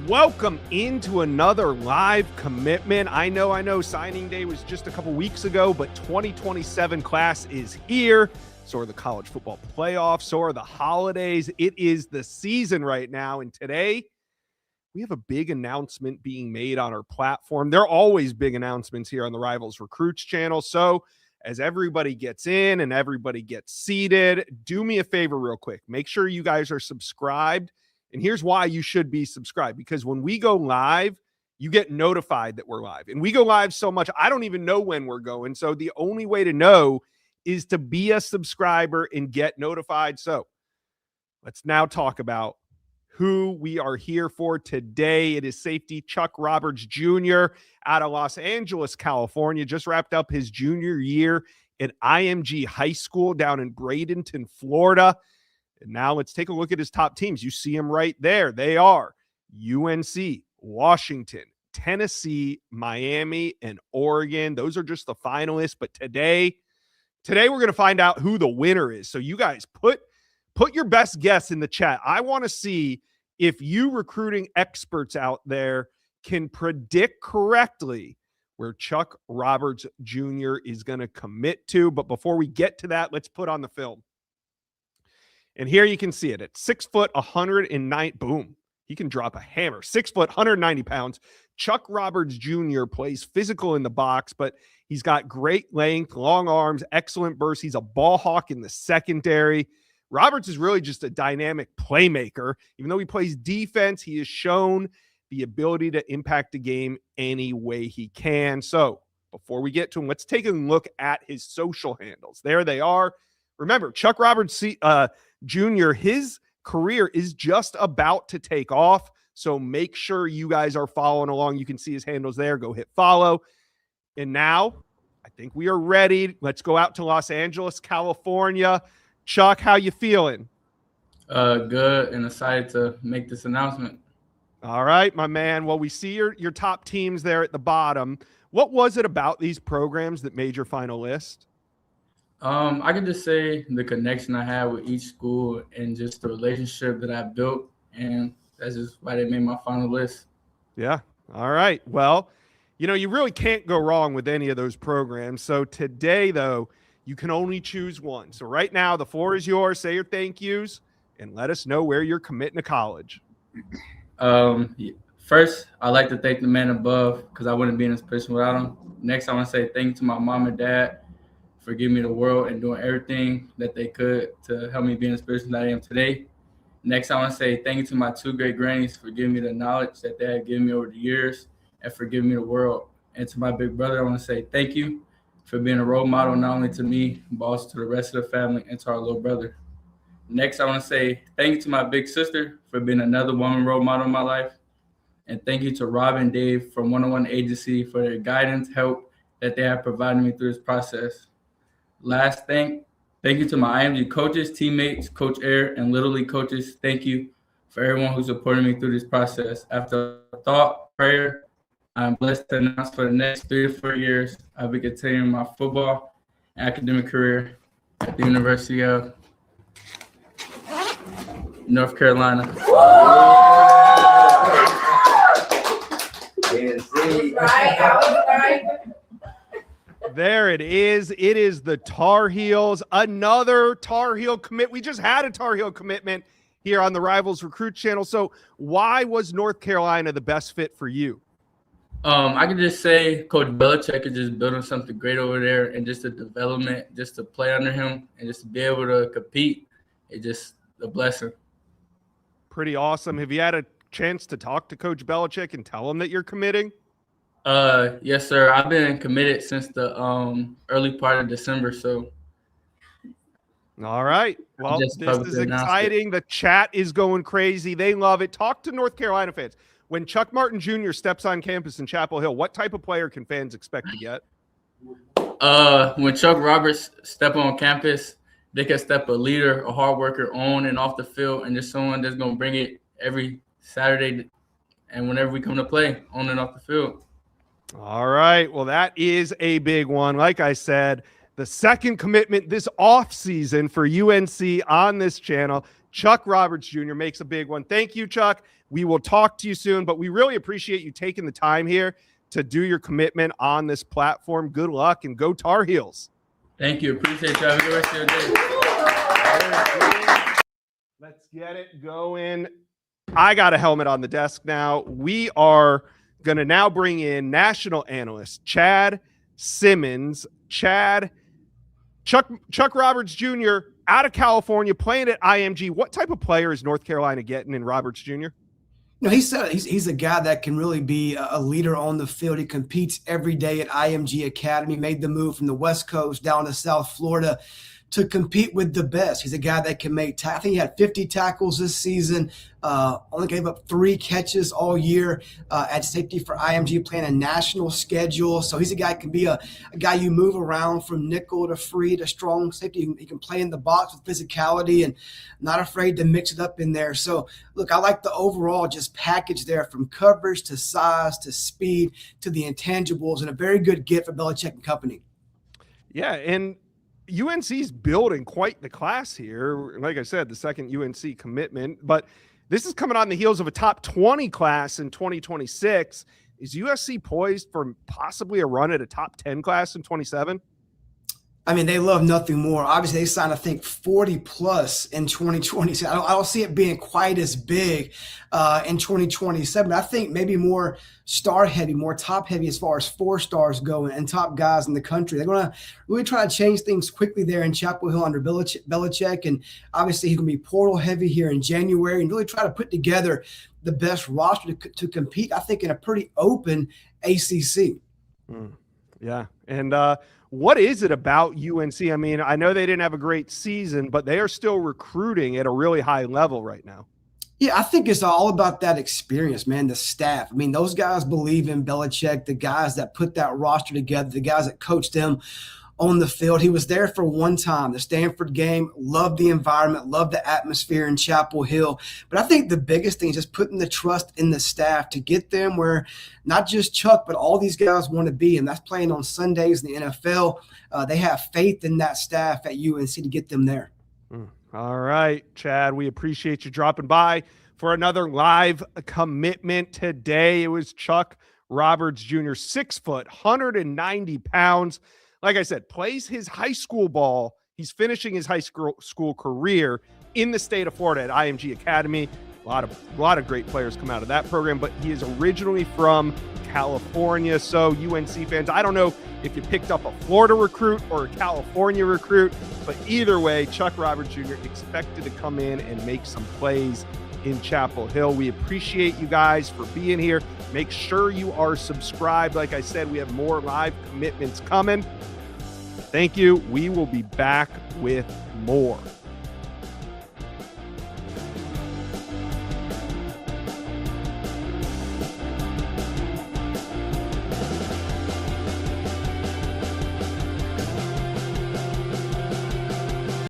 Welcome into another live commitment. I know signing day was just a couple weeks ago, but 2027 class is here. So are the college football playoffs, so are the holidays. It is the season right now. And today we have a big announcement being made on our platform. There are always big announcements here on the Rivals Recruits channel. So as everybody gets in and everybody gets seated, do me a favor real quick. Make sure you guys are subscribed. And here's why you should be subscribed, because when we go live, you get notified that we're live. And we go live so much, I don't even know when we're going. So the only way to know is to be a subscriber and get notified. So let's now talk about who we are here for today. It is safety Chuck Roberts Jr. out of Los Angeles, California. Just wrapped up his junior year at IMG High School down in Bradenton, Florida. And now let's take a look at his top teams. You see them right there. They are UNC, Washington, Tennessee, Miami, and Oregon. Those are just the finalists. But today we're going to find out who the winner is. So you guys put your best guess in the chat. I want to see if you recruiting experts out there can predict correctly where Chuck Roberts Jr. is going to commit to. But before we get to that, let's put on the film. And here you can see it at 6 foot, 109. Boom. He can drop a hammer. 6 foot, 190 pounds. Chuck Roberts Jr. plays physical in the box, but he's got great length, long arms, excellent burst. He's a ball hawk in the secondary. Roberts is really just a dynamic playmaker. Even though he plays defense, he has shown the ability to impact the game any way he can. So before we get to him, let's take a look at his social handles. There they are. Remember, Chuck Roberts Jr., his career is just about to take off. So make sure you guys are following along. You can see his handles there. Go hit follow. And now I think we are ready. Let's go out to Los Angeles, California. Chuck, how you feeling? Good and excited to make this announcement. All right, my man. Well, we see your top teams there at the bottom. What was it about these programs that made your final list? I could just say the connection I had with each school and just the relationship that I built, and that's just why they made my final list. Yeah. All right. Well, you really can't go wrong with any of those programs. So today, though, you can only choose one. So right now, the floor is yours. Say your thank yous and let us know where you're committing to college. First, I'd like to thank the man above because I wouldn't be in this position without him. Next, I want to say thank you to my mom and dad for giving me the world and doing everything that they could to help me be in the position that I am today. Next, I want to say thank you to my two great grannies for giving me the knowledge that they have given me over the years and for giving me the world. And to my big brother, I want to say thank you for being a role model not only to me, but also to the rest of the family and to our little brother. Next, I want to say thank you to my big sister for being another woman role model in my life. And thank you to Rob and Dave from 101 Agency for their guidance, help that they have provided me through this process. Last thank you to my IMG coaches, teammates, Coach Air, and Little League coaches. Thank you for everyone who supported me through this process. After thought, prayer, I'm blessed to announce for the next 3 to 4 years, I'll be continuing my football and academic career at the University of North Carolina. There it is. It is the Tar Heels, another Tar Heel commit. We just had a Tar Heel commitment here on the Rivals Recruit channel. So why was North Carolina the best fit for you? I could just say Coach Belichick is just building something great over there, and just the development, just to play under him and just to be able to compete, it's just a blessing. Pretty awesome. Have you had a chance to talk to Coach Belichick and tell him that you're committing? Yes, sir. I've been committed since the early part of December. So, all right. Well, this is exciting. The chat is going crazy. They love it. Talk to North Carolina fans. When Chuck Martin Jr. steps on campus in Chapel Hill, what type of player can fans expect to get? When Chuck Roberts step on campus, they can step a leader, a hard worker on and off the field, and just someone that's going to bring it every Saturday and whenever we come to play, on and off the field. All right. Well, that is a big one. Like I said, the second commitment this offseason for UNC on this channel. Chuck Roberts Jr. makes a big one. Thank you, Chuck. We will talk to you soon, but we really appreciate you taking the time here to do your commitment on this platform. Good luck and go Tar Heels. Thank you. Appreciate you. Have a good rest of your day. Let's get it going. I got a helmet on the desk now. We are going to now bring in national analyst Chad Simmons. Chuck Roberts Jr. out of California playing at IMG. What type of player is North Carolina getting in Roberts Jr.? No, he's a guy that can really be a leader on the field. He competes every day at IMG Academy, made the move from the West Coast down to South Florida to compete with the best. He's a guy that can make I think he had 50 tackles this season, only gave up 3 catches all year at safety for IMG, playing a national schedule. So he's a guy that can be a guy you move around from nickel to free to strong safety. He can play in the box with physicality and not afraid to mix it up in there. So, look, I like the overall just package there, from coverage to size to speed to the intangibles, and a very good get for Belichick and company. Yeah, and UNC's building quite the class here. Like I said, the second UNC commitment, but this is coming on the heels of a top 20 class in 2026. Is USC poised for possibly a run at a top 10 class in 27? I mean, they love nothing more. Obviously, they signed, I think, 40 plus in 2026. I don't see it being quite as big in 2027. I think maybe more star heavy, more top heavy as far as 4 stars go and top guys in the country. They're going to really try to change things quickly there in Chapel Hill under Belichick. And obviously, he's going to be portal heavy here in January and really try to put together the best roster to compete, I think, in a pretty open ACC. Yeah. And what is it about UNC? I mean, I know they didn't have a great season, but they are still recruiting at a really high level right now. Yeah, I think it's all about that experience, man, the staff. I mean, those guys believe in Belichick, the guys that put that roster together, the guys that coached them on the field. He was there for one time, the Stanford game, loved the environment, loved the atmosphere in Chapel Hill. But I think the biggest thing is just putting the trust in the staff to get them where not just Chuck, but all these guys want to be, and that's playing on Sundays in the NFL. They have faith in that staff at UNC to get them there. All right, Chad, we appreciate you dropping by for another live commitment today. It was Chuck Roberts Jr., 6 foot, 190 pounds. Like I said, plays his high school ball. He's finishing his high school career in the state of Florida at IMG Academy. A lot of great players come out of that program, but he is originally from California. So UNC fans, I don't know if you picked up a Florida recruit or a California recruit, but either way, Chuck Roberts Jr. expected to come in and make some plays in Chapel Hill. We appreciate you guys for being here. Make sure you are subscribed. Like I said, we have more live commitments coming. Thank you. We will be back with more.